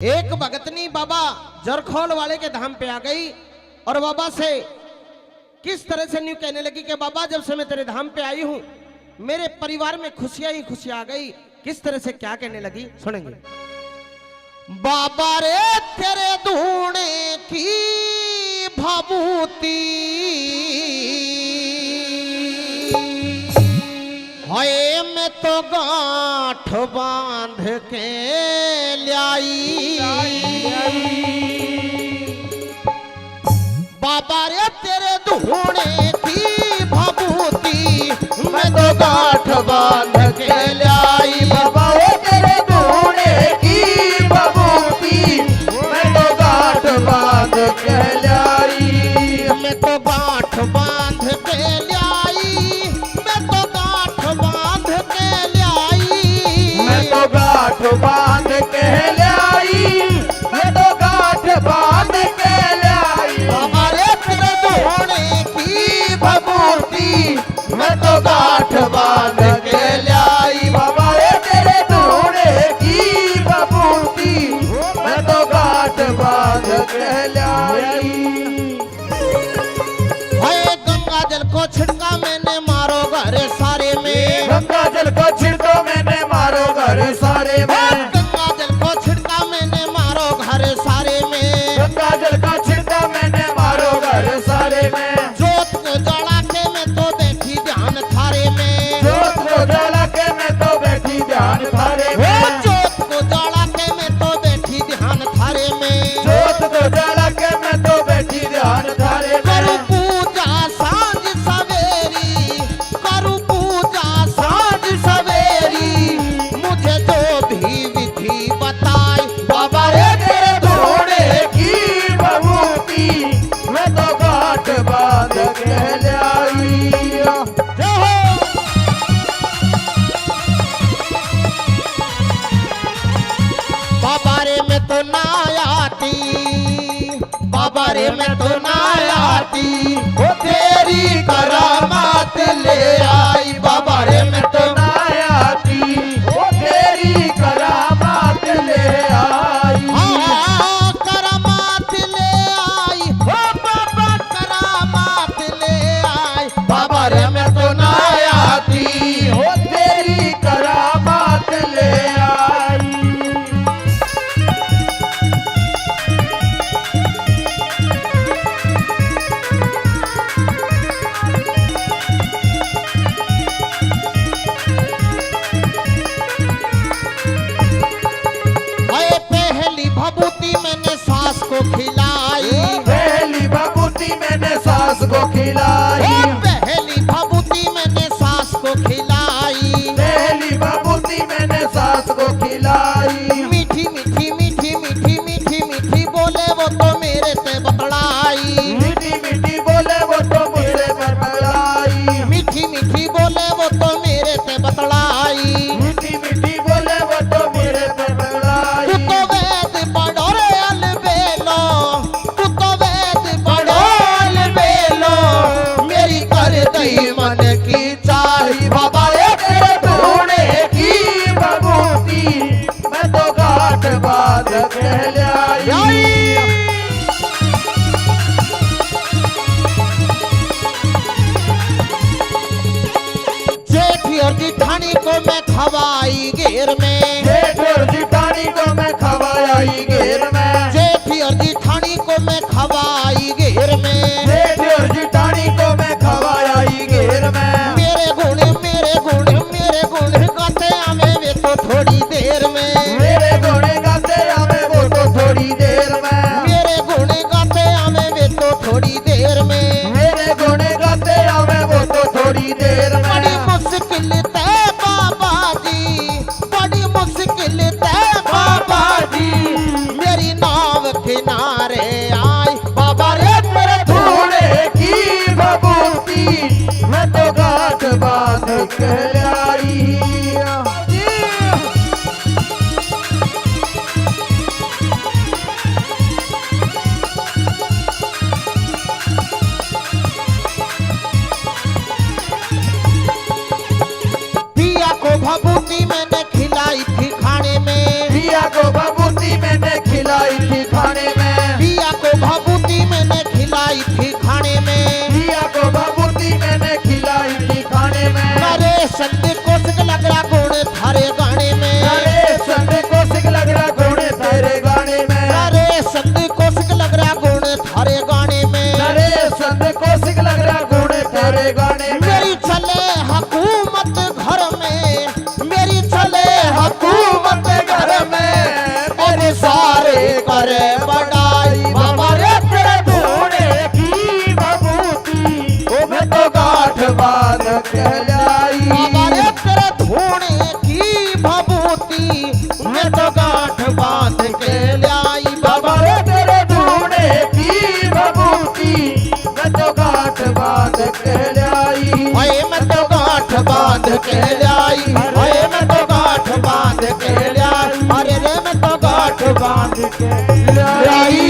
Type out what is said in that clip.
एक भगतनी बाबा जरखोल वाले के धाम पे आ गई और बाबा से किस तरह से न्यू कहने लगी कि बाबा जब से मैं तेरे धाम पे आई हूं मेरे परिवार में खुशियां ही खुशियां आ गई। किस तरह से क्या कहने लगी सुनेंगे। बाबा रे तेरे धूणे की भाबूती हाय मैं तो गांठ बांध के लाई। बाबा रे तेरे धूणे की भाबूती मैं तो गांठ बांध के लाई। बाबा रे तेरे धूणे की भाबूती मैं तो गांठ बांध के लाई। मैं तो गांठ बांध के लाई। मैं तो गांठ बांध के लाई। मैं तो गांठ बांध के लाई। मैं तो गांठ बांध के लाई। बाबा रे तेरे धूणे की भाबूती मैं तो गांठ बांध के लाई। बाबा रे तेरे धूणे की भाबूती मैं तो गांठ बांध के लाई। हाय गंगा जल को छिड़का मैंने मारो घर सारे में। गंगा जल को छिड़को मैंने मारो घर सारे में। गंगा जल को छिड़का मैंने मारो घर सारे में। गंगा जल का छिड़का मैंने मारो घर सारे में। जोत को जला के मैं तो बैठी ध्यान थारे में। जोत को जला के मैं तो बैठी ध्यान थारे में। जोत को जला के मैं तो बैठी ध्यान थारे में। जोत को जला के मैं तो बैठी ध्यान थारे में। करूं पूजा सांझ सवेरी। करूं पूजा सांझ सवेरी। मुझे जो भी विधि बताए। बाबा रे तेरे धूणे की भाबूती मैं तो गांठ बांध के लाई। जय हो। बाबा रे मैं तो ना आती। बाबा रे मैं तो ना आती। वो तेरी करामात ले आई। बाबा रे मैं तो ना आती। वो तेरी करामात ले आई। हाँ, करामात ले आई। हो बाबा करामात ले आई। बाबा रे मैं तो ना आती। वो तेरी करामात ले आई। हाय पहली भभूति मैंने सास को खिलाई। पहली भाबूती मैंने सास को खिलाई। ओ पहली भभूति मैंने सास को खिलाई। पहली भाबूती मैंने सास को खिलाई। मीठी मीठी मीठी मीठी मीठी मीठी बोले वो तो मेरे से बतलाई। मीठी मीठी बोले वो तो मुझसे बतलाई। मीठी मीठी बोले वो तो मेरे से बतलाई। मीठी मीठी बोले वो तो मेरे पे तू बतलाई। तो वेद पढ़ो रे अलबेलो। तू तो वेद पढ़ो अलबेलो। मेरी कर दई मन की चाही। बाबा रे तेरे धूणे की भाबूती मैं तो गांठ बांध के लाई। जेठी और जिठानी को मैं खवाई घेर में। जेठ और जिठानी को मैं खवाई घेर में। जेठी और जिठानी को मैं खवाई घेर में। जेठ और जिठानी को मैं खवाई घेर में। मेरे गुण गाते आवे वे तो थोड़ी देर में। मेरे गुण गाते आवे वो तो थोड़ी देर में। मेरे गुण गाते आवे वे तो थोड़ी देर में। मेरे गुण गाते आवे वो तो थोड़ी देर बड़ी में। मुश्किल तय बाबा जी। बड़ी मुश्किल तय बाबा जी। मेरी नाव किनारे आई। बाबा रे तेरे धूणे की भाबूती मैं तो गांठ बांध के लाई। पिया को भभूति मैंने खिलाई थी खाने में। पिया को भभूति मैंने के लाई, अरे मैं तो गांठ बांध के लाई, अरे रे मैं तो गांठ बांध के लाई।